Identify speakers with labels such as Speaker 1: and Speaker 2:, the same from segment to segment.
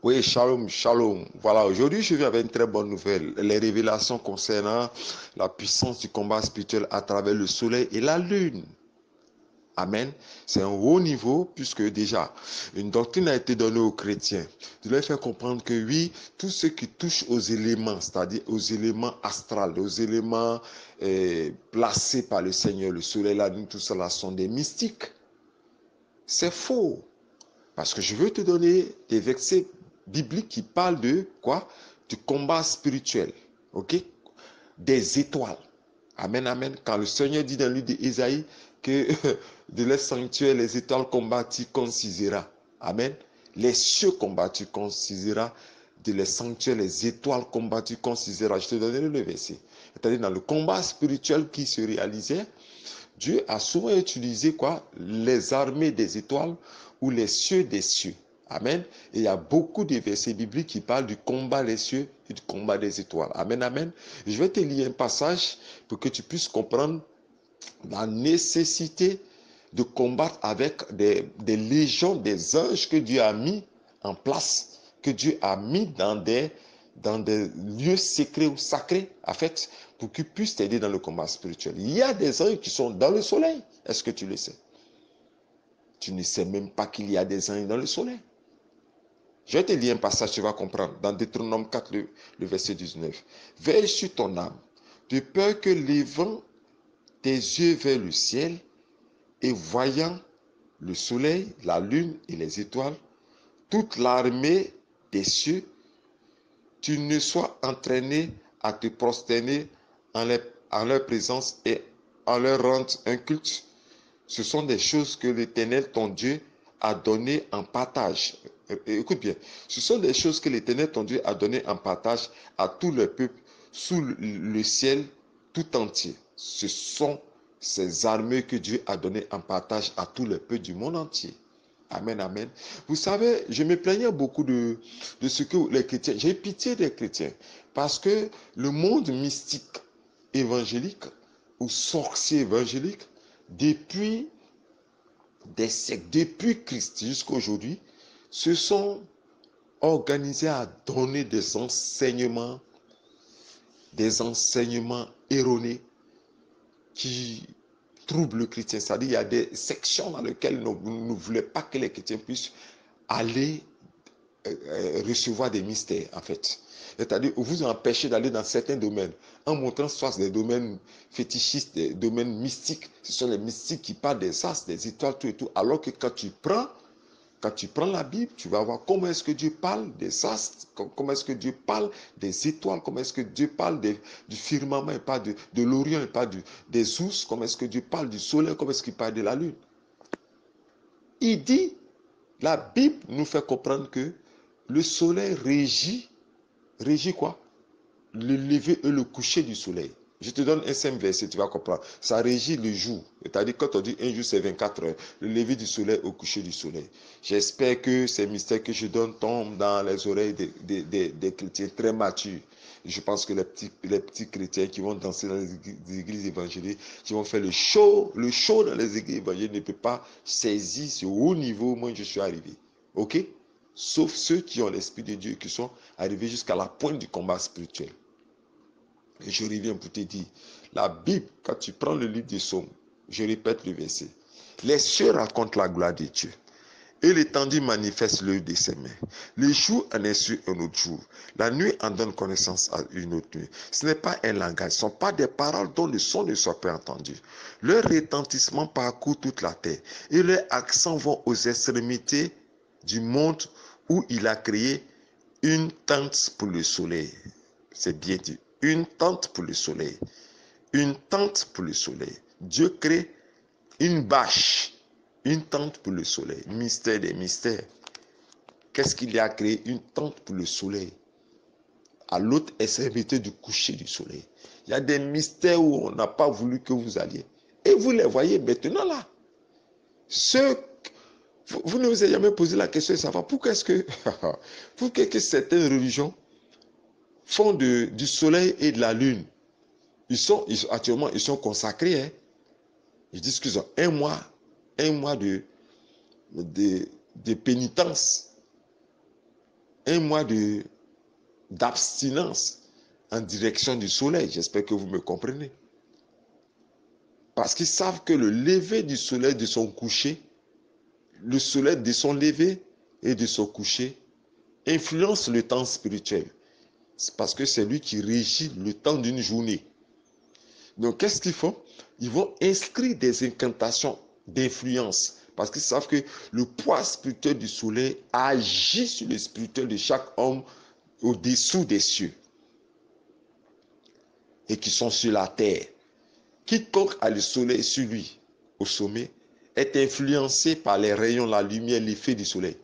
Speaker 1: Oui, shalom, shalom. Voilà, aujourd'hui, je viens avec une très bonne nouvelle. Les révélations concernant la puissance du combat spirituel à travers le soleil et la lune. Amen. C'est un haut niveau puisque déjà, une doctrine a été donnée aux chrétiens de leur faire comprendre que oui, tout ce qui touche aux éléments, c'est-à-dire aux éléments astrales, aux éléments placés par le Seigneur, le soleil, la lune, tout cela sont des mystiques. C'est faux. Parce que je veux te donner des versets bibliques qui parlent de quoi? Du combat spirituel. Ok? Des étoiles. Amen, amen. Quand le Seigneur dit dans le livre d'Ésaïe que de leur sanctuaire, les étoiles combattues concisera. Amen. Les cieux combattus concisera. De les sanctuaires, les étoiles combattues concisera. Je te donnerai le verset. C'est-à-dire dans le combat spirituel qui se réalisait, Dieu a souvent utilisé quoi? Les armées des étoiles ou les cieux des cieux. Amen. Et il y a beaucoup de versets bibliques qui parlent du combat des cieux et du combat des étoiles. Amen, amen. Je vais te lire un passage pour que tu puisses comprendre la nécessité de combattre avec des légions, des anges que Dieu a mis en place, que Dieu a mis dans des lieux secrets ou sacrés, en fait, pour qu'ils puissent t'aider dans le combat spirituel. Il y a des anges qui sont dans le soleil. Est-ce que tu le sais? Tu ne sais même pas qu'il y a des anges dans le soleil. Je vais te lire un passage, tu vas comprendre. Dans Deutéronome 4, le verset 19. Veille sur ton âme, de peur que levant tes yeux vers le ciel et voyant le soleil, la lune et les étoiles, toute l'armée des cieux, tu ne sois entraîné à te prosterner en leur présence et en leur rendre un culte. Ce sont des choses que l'Éternel, ton Dieu, a données en partage. Écoute bien, ce sont des choses que l'Éternel, ton Dieu, a données en partage à tout le peuple sous le ciel tout entier. Ce sont ces armées que Dieu a données en partage à tout le peuple du monde entier. Amen, amen. Vous savez, je me plaignais beaucoup de ce que les chrétiens, j'ai pitié des chrétiens, parce que le monde mystique évangélique ou sorcier évangélique, depuis des siècles, depuis Christ jusqu'à aujourd'hui, se sont organisés à donner des enseignements erronés qui troublent le chrétien. C'est-à-dire, il y a des sections dans lesquelles nous ne voulons pas que les chrétiens puissent aller recevoir des mystères, en fait. C'est-à-dire, vous empêchez d'aller dans certains domaines, en montrant soit des domaines fétichistes, des domaines mystiques. Ce sont les mystiques qui parlent des astres, des étoiles, tout et tout. Alors que quand tu prends la Bible, tu vas voir comment est-ce que Dieu parle des astres, comment est-ce que Dieu parle des étoiles, comment est-ce que Dieu parle du firmament et pas de l'Orient et pas des ours, comment est-ce que Dieu parle du soleil, comment est-ce qu'il parle de la lune. Il dit, la Bible nous fait comprendre que le soleil régit quoi? Le lever et le coucher du soleil. Je te donne un simple verset, tu vas comprendre. Ça régit le jour. C'est-à-dire, quand on dit un jour, c'est 24 heures. Le lever du soleil au coucher du soleil. J'espère que ces mystères que je donne tombent dans les oreilles des chrétiens très matures. Je pense que les petits chrétiens qui vont danser dans les églises évangéliques, qui vont faire le show dans les églises évangéliques ne peut pas saisir ce haut niveau où moi je suis arrivé. Ok? Sauf ceux qui ont l'Esprit de Dieu, qui sont arrivés jusqu'à la pointe du combat spirituel. Et je reviens pour te dire, la Bible, quand tu prends le livre des Psaumes, je répète le verset, les cieux racontent la gloire de Dieu, et l'étendue manifeste l'œuvre de ses mains. Le jour en instruit un autre jour, la nuit en donne connaissance à une autre nuit. Ce n'est pas un langage, ce ne sont pas des paroles dont le son ne soit pas entendu. Leur retentissement parcourt toute la terre, et leurs accents vont aux extrémités du monde où il a créé une tente pour le soleil. C'est bien dit. Une tente pour le soleil. Une tente pour le soleil. Dieu crée une bâche. Une tente pour le soleil. Mystère des mystères. Qu'est-ce qu'il a créé? Une tente pour le soleil. À l'autre extrémité du coucher du soleil. Il y a des mystères où on n'a pas voulu que vous alliez. Et vous les voyez maintenant là. Vous ne vous avez jamais posé la question de savoir pourquoi est-ce que, pourquoi que certaines religions font du soleil et de la lune. Actuellement, ils sont consacrés. Hein. Ils disent qu'ils ont un mois de pénitence. un mois d'abstinence en direction du soleil. J'espère que vous me comprenez. Parce qu'ils savent que le lever du soleil de son coucher, le soleil de son lever et de son coucher influence le temps spirituel. C'est parce que c'est lui qui régit le temps d'une journée. Donc, qu'est-ce qu'ils font? Ils vont inscrire des incantations d'influence. Parce qu'ils savent que le poids spirituel du soleil agit sur le spirituel de chaque homme au-dessous des cieux et qui sont sur la terre. Quiconque a le soleil sur lui, au sommet, est influencé par les rayons, la lumière, l'effet du soleil.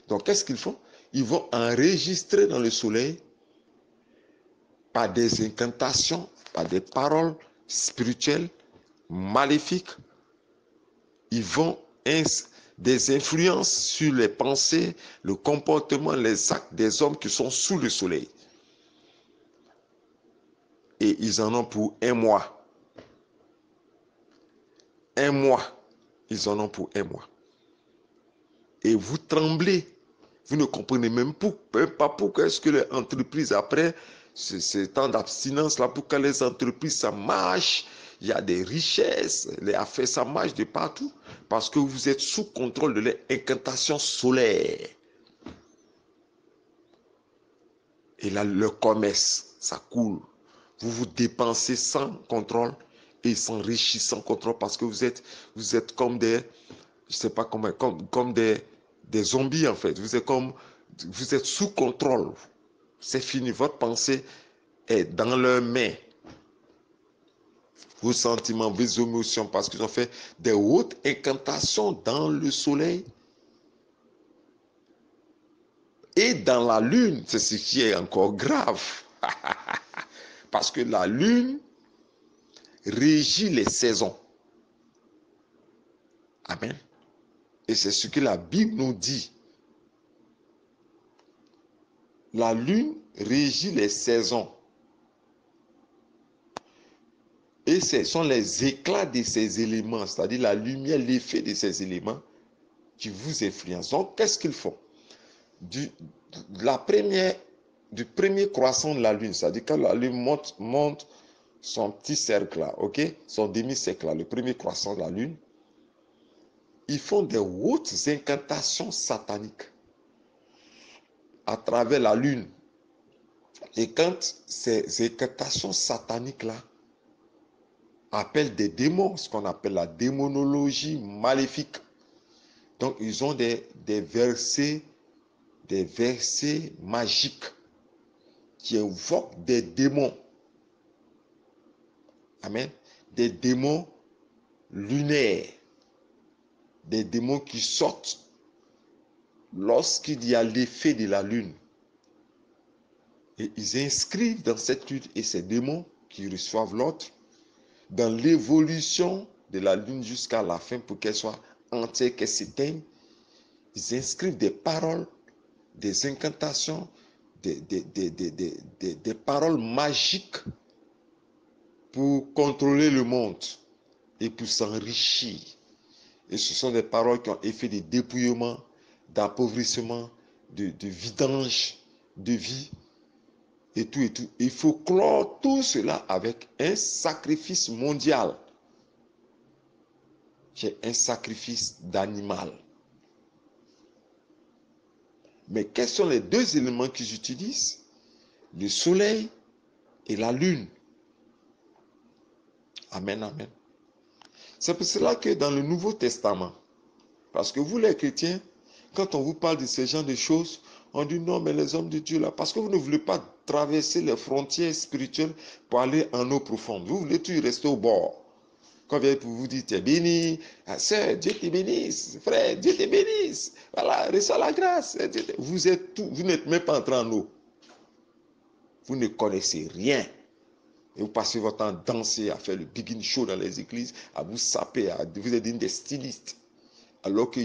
Speaker 1: Donc, qu'est-ce qu'ils font? Ils vont enregistrer dans le soleil, par des incantations, par des paroles spirituelles, maléfiques, ils vont des influences sur les pensées, le comportement, les actes des hommes qui sont sous le soleil. Et ils en ont pour un mois. Un mois. Ils en ont pour un mois. Et vous tremblez. Vous ne comprenez même pas pourquoi est-ce que les entreprises, après ce temps d'abstinence-là, pourquoi les entreprises, ça marche. Il y a des richesses, les affaires, ça marche de partout. Parce que vous êtes sous contrôle de l'incantation solaire. Et là, le commerce, ça coule. Vous vous dépensez sans contrôle et s'enrichissez sans contrôle parce que vous êtes comme des, je sais pas comment, comme des zombies en fait. Vous êtes sous contrôle. C'est fini. Votre pensée est dans leurs mains. Vos sentiments, vos émotions, parce qu'ils ont fait des hautes incantations dans le soleil et dans la lune. C'est ce qui est encore grave. Parce que la lune régit les saisons. Amen. Et c'est ce que la Bible nous dit. La lune régit les saisons. Et ce sont les éclats de ces éléments, c'est-à-dire la lumière, l'effet de ces éléments qui vous influencent. Donc, qu'est-ce qu'ils font? Du premier croissant de la lune, c'est-à-dire quand la lune monte son petit cercle là, ok, son demi-cercle là, le premier croissant de la lune, ils font des hautes incantations sataniques à travers la lune. Et quand ces incantations sataniques là appellent des démons, ce qu'on appelle la démonologie maléfique. Donc ils ont des versets magiques qui invoquent des démons. Amen. Des démons lunaires. Des démons qui sortent lorsqu'il y a l'effet de la lune. Et ils inscrivent dans cette lune et ces démons qui reçoivent l'autre dans l'évolution de la lune jusqu'à la fin pour qu'elle soit entière, qu'elle s'éteigne. Ils inscrivent des paroles, des incantations, des paroles magiques pour contrôler le monde et pour s'enrichir. Et ce sont des paroles qui ont effet de dépouillement, d'appauvrissement, de vidange de vie et tout et tout. Il faut clore tout cela avec un sacrifice mondial qui est un sacrifice d'animal. Mais quels sont les deux éléments qu'ils utilisent? Le soleil et la lune. Amen, amen. C'est pour cela que dans le Nouveau Testament, parce que vous les chrétiens, quand on vous parle de ce genre de choses, on dit non, mais les hommes de Dieu là, parce que vous ne voulez pas traverser les frontières spirituelles pour aller en eau profonde. Vous voulez tout rester au bord. Quand vient pour vous dire, tu es béni, sœur, Dieu te bénisse, frère, Dieu te bénisse, voilà, reçois la grâce. Vous êtes tout, vous n'êtes même pas entré en eau. Vous ne connaissez rien. Et vous passez votre temps à danser, à faire le begin show dans les églises, à vous saper, vous êtes des stylistes. Alors que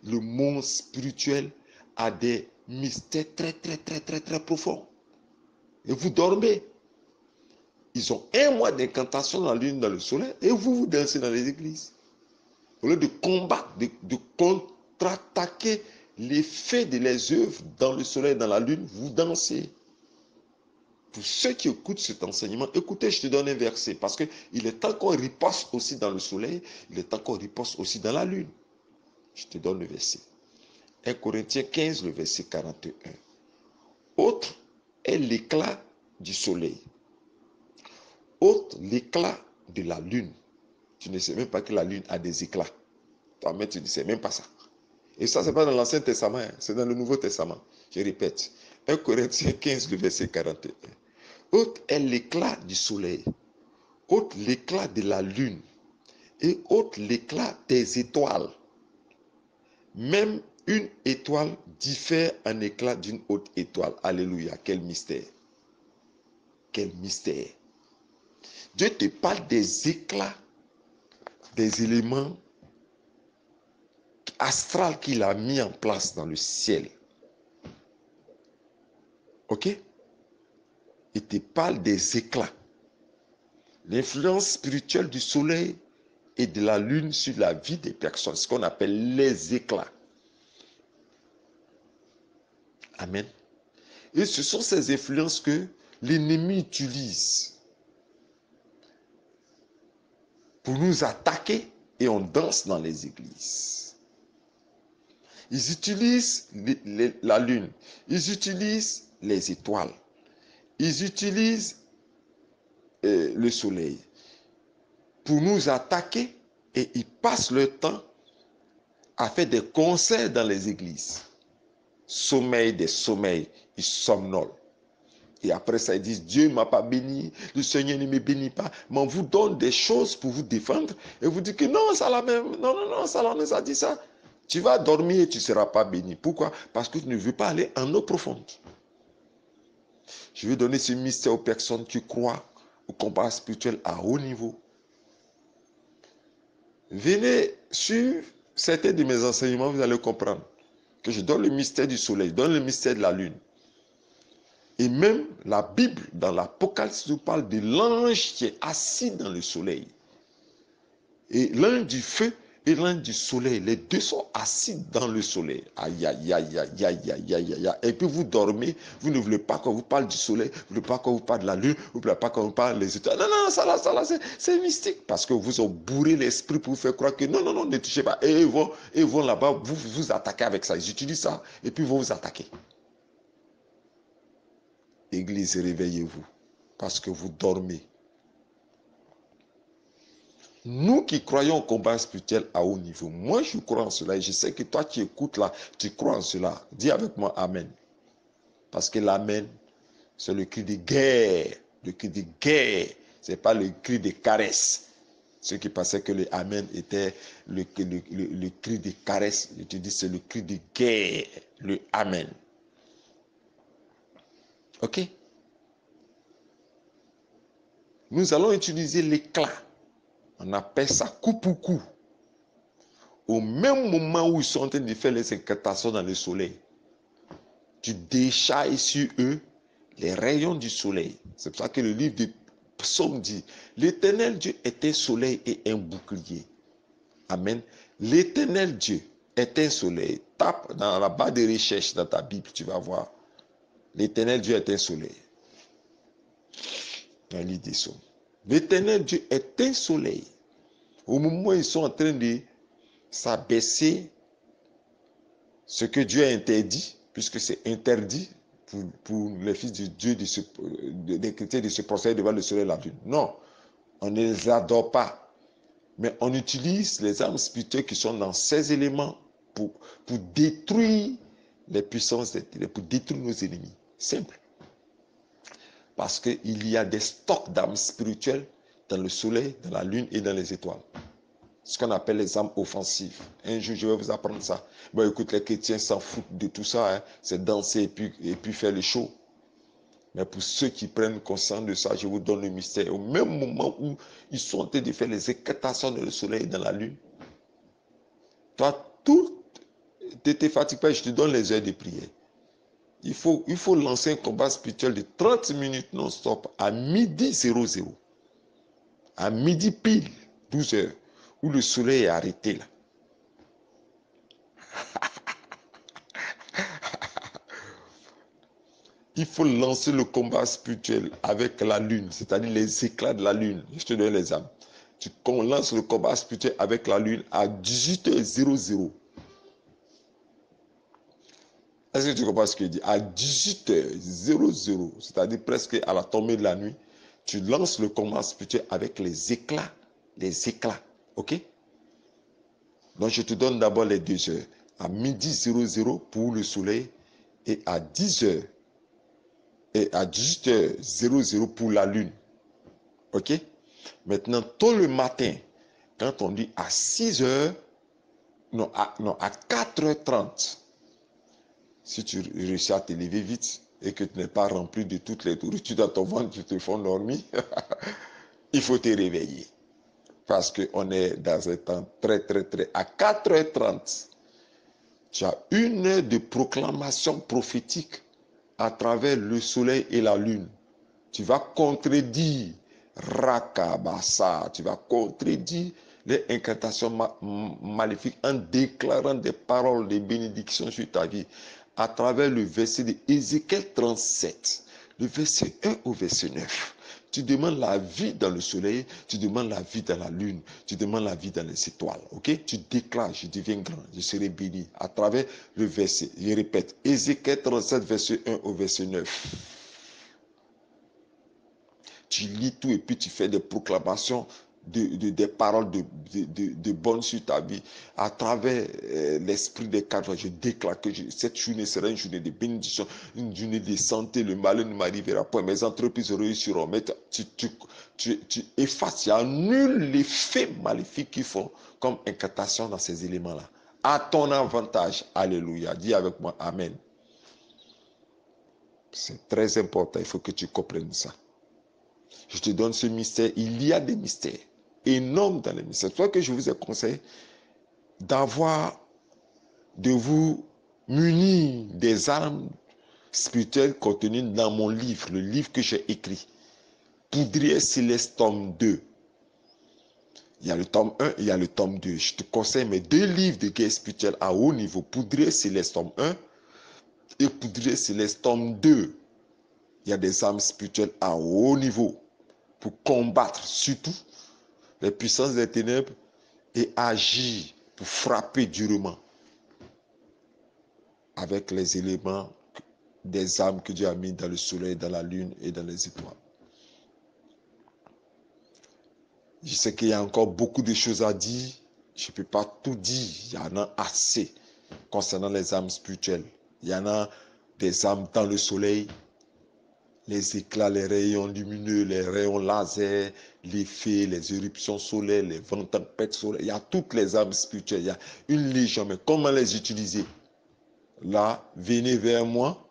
Speaker 1: le monde spirituel a des mystères très, très, très, très, très profonds. Et vous dormez. Ils ont un mois d'incantation dans la lune, dans le soleil, et vous dansez dans les églises. Au lieu de combattre, de contre-attaquer l'effet de les œuvres dans le soleil et dans la lune, vous dansez. Pour ceux qui écoutent cet enseignement, écoutez, je te donne un verset, parce qu'il est temps qu'on riposte aussi dans le soleil, il est temps qu'on riposte aussi dans la lune. Je te donne le verset. 1 Corinthiens 15, le verset 41. Autre est l'éclat du soleil. Autre l'éclat de la lune. Tu ne sais même pas que la lune a des éclats. Toi-même, tu ne sais même pas ça. Et ça, ce n'est pas dans l'Ancien Testament, hein, c'est dans le Nouveau Testament. Je répète. 1 Corinthiens 15, le verset 41. Autre est l'éclat du soleil, autre l'éclat de la lune, et autre l'éclat des étoiles. Même une étoile diffère en éclat d'une autre étoile. Alléluia, quel mystère. Quel mystère. Dieu te parle des éclats, des éléments astrales qu'il a mis en place dans le ciel. Ok? Il te parle des éclats. L'influence spirituelle du soleil et de la lune sur la vie des personnes, ce qu'on appelle les éclats. Amen. Et ce sont ces influences que l'ennemi utilise pour nous attaquer et on danse dans les églises. Ils utilisent la lune, ils utilisent les étoiles, ils utilisent le soleil pour nous attaquer et ils passent leur temps à faire des concerts dans les églises. Sommeil des sommeils, ils somnolent. Et après ça, ils disent, Dieu ne m'a pas béni, le Seigneur ne me bénit pas. Mais on vous donne des choses pour vous défendre et vous dites que non, ça Allah nous a dit ça. Tu vas dormir et tu ne seras pas béni. Pourquoi? Parce que tu ne veux pas aller en eau profonde. Je vais donner ce mystère aux personnes qui croient au combat spirituel à haut niveau. Venez suivre certains de mes enseignements, vous allez comprendre que je donne le mystère du soleil, je donne le mystère de la lune. Et même la Bible, dans l'Apocalypse, nous parle de l'ange qui est assis dans le soleil. Et l'ange du feu et l'ange du soleil, les deux sont assis dans le soleil. Aïe, aïe, aïe, aïe, aïe, aïe, aïe, aïe. Et puis vous dormez, vous ne voulez pas qu'on vous parle du soleil, vous ne voulez pas qu'on vous parle de la lune, vous ne voulez pas qu'on vous parle des étoiles. Non, non, ça là, c'est mystique. Parce que vous ont bourré l'esprit pour vous faire croire que non, non, non, ne touchez pas. Et ils vont là-bas, vous attaquer avec ça. Ils utilisent ça et puis ils vont vous attaquer. Église, réveillez-vous, parce que vous dormez. Nous qui croyons au combat spirituel à haut niveau, moi je crois en cela et je sais que toi qui écoutes là, tu crois en cela. Dis avec moi Amen. Parce que l'Amen, c'est le cri de guerre. Le cri de guerre, ce n'est pas le cri de caresse. Ceux qui pensaient que le Amen était le cri de caresse, je te dis c'est le cri de guerre, le Amen. Ok? Nous allons utiliser l'éclat. On appelle ça coup pour coup. Au même moment où ils sont en train de faire les incantations dans le soleil, tu déchailles sur eux les rayons du soleil. C'est pour ça que le livre de Psaume dit, l'Éternel Dieu est un soleil et un bouclier. Amen. L'Éternel Dieu est un soleil. Tape dans la barre de recherche dans ta Bible, tu vas voir. L'Éternel Dieu est un soleil. Dans le livre des Psaumes. L'Éternel Dieu est un soleil. Au moment où ils sont en train de s'abaisser, ce que Dieu a interdit, puisque c'est interdit pour les fils de Dieu, des chrétiens, de se prosterner devant le soleil et la lune. Non, on ne les adore pas. Mais on utilise les armes spirituelles qui sont dans ces éléments pour détruire les puissances des ténèbres, pour détruire nos ennemis. Simple. Parce qu'il y a des stocks d'armes spirituelles dans le soleil, dans la lune et dans les étoiles. Ce qu'on appelle les armes offensives. Un jour, je vais vous apprendre ça. Bon, écoute, les chrétiens s'en foutent de tout ça. Hein. C'est danser et puis faire le show. Mais pour ceux qui prennent conscience de ça, je vous donne le mystère. Au même moment où ils sont en train de faire les incantations dans le soleil et dans la lune, toi, tout ne te fatigue pas, je te donne les heures de prière. Il faut lancer un combat spirituel de 30 minutes non-stop à midi 00. À midi pile, 12 heures, où le soleil est arrêté là. Il faut lancer le combat spirituel avec la lune, c'est-à-dire les éclats de la lune. Je te donne l'exemple. Tu lances le combat spirituel avec la lune à 18h00. Est-ce que tu comprends ce que je dis? À 18h00, c'est-à-dire presque à la tombée de la nuit, tu lances le combat spirituel avec les éclats. Les éclats. OK? Donc, je te donne d'abord les 2 heures. À midi 00 pour le soleil et à 10h et à 18h00 pour la lune. OK? Maintenant, tôt le matin, quand on dit à 6h, à 4h30, si tu réussis à te lever vite et que tu n'es pas rempli de toutes les nourritures dans ton ventre, tu te fais dormir, il faut te réveiller. Parce qu'on est dans un temps très. À 4h30, tu as une heure de proclamation prophétique à travers le soleil et la lune. Tu vas contredire Rakabasa, tu vas contredire les incantations maléfiques en déclarant des paroles de bénédiction sur ta vie à travers le verset de Ézéchiel 37, le verset 1 au verset 9. Tu demandes la vie dans le soleil, tu demandes la vie dans la lune, tu demandes la vie dans les étoiles. Ok? Tu déclares, je deviens grand, je serai béni à travers le verset. Je répète, Ézéchiel 37, verset 1 au verset 9. Tu lis tout et puis tu fais des proclamations, des paroles de bonnes sur ta vie. À travers l'esprit des 4 jours, je déclare que cette journée sera une journée de bénédiction, une journée de santé. Le malheur ne m'arrivera pas. Mes entreprises réussiront. Mais tu effaces, tu annules l'effet maléfique qu'ils font comme incantation dans ces éléments-là. À ton avantage. Alléluia. Dis avec moi Amen. C'est très important. Il faut que tu comprennes ça. Je te donne ce mystère. Il y a des mystères énormes dans les mystères. C'est pour ça que je vous ai conseillé de vous munir des armes spirituelles contenues dans mon livre, le livre que j'ai écrit. Poudrier Céleste, tome 2. Il y a le tome 1 et il y a le tome 2. Je te conseille mes 2 livres de guerre spirituelle à haut niveau. Poudrier Céleste, tome 1 et Poudrier Céleste, tome 2. Il y a des armes spirituelles à haut niveau pour combattre surtout les puissances des ténèbres et agir pour frapper durement avec les éléments des armes que Dieu a mis dans le soleil, dans la lune et dans les étoiles. Je sais qu'il y a encore beaucoup de choses à dire. Je ne peux pas tout dire. Il y en a assez concernant les armes spirituelles. Il y en a des armes dans le soleil, les éclats, les rayons lumineux, les rayons laser, les fées, les éruptions solaires, les vents tempêtes solaires. Il y a toutes les armes spirituelles. Il y a une légion. Mais comment les utiliser? Là, venez vers moi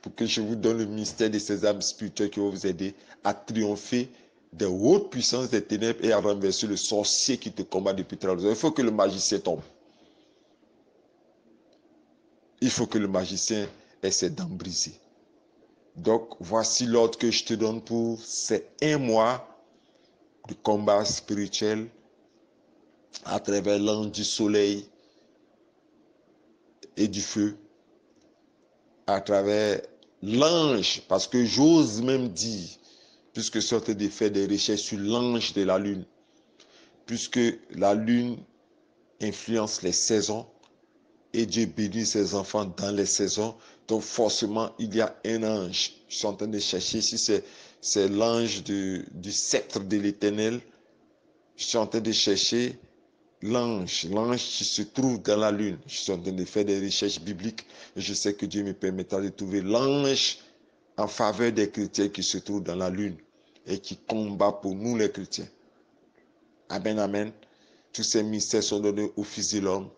Speaker 1: pour que je vous donne le mystère de ces armes spirituelles qui vont vous aider à triompher des hautes puissances des ténèbres et à renverser le sorcier qui te combat depuis très longtemps. Il faut que le magicien tombe. Il faut que le magicien ait ses dents brisées. Donc, voici l'ordre que je te donne pour ces 1 mois de combat spirituel à travers l'ange du soleil et du feu, à travers l'ange, parce que j'ose même dire, puisque je suis en train de faire des recherches sur l'ange de la lune, puisque la lune influence les saisons et Dieu bénit ses enfants dans les saisons, donc forcément il y a un ange. Je suis en train de chercher si c'est l'ange du sceptre de l'Éternel. Je suis en train de chercher l'ange qui se trouve dans la lune. Je suis en train de faire des recherches bibliques et je sais que Dieu me permettra de trouver l'ange en faveur des chrétiens qui se trouvent dans la lune et qui combat pour nous les chrétiens. Amen, amen. Tous ces mystères sont donnés au Fils de l'homme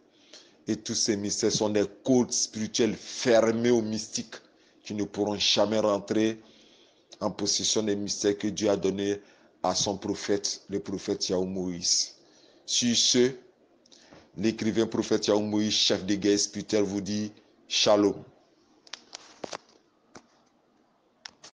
Speaker 1: et tous ces mystères sont des codes spirituels fermés aux mystiques qui ne pourront jamais rentrer en possession des mystères que Dieu a donnés à son prophète, le prophète Yahweh Moïse. Sur ce, l'écrivain prophète Yahweh Moïse, chef de guerre spirituelle, vous dit Shalom.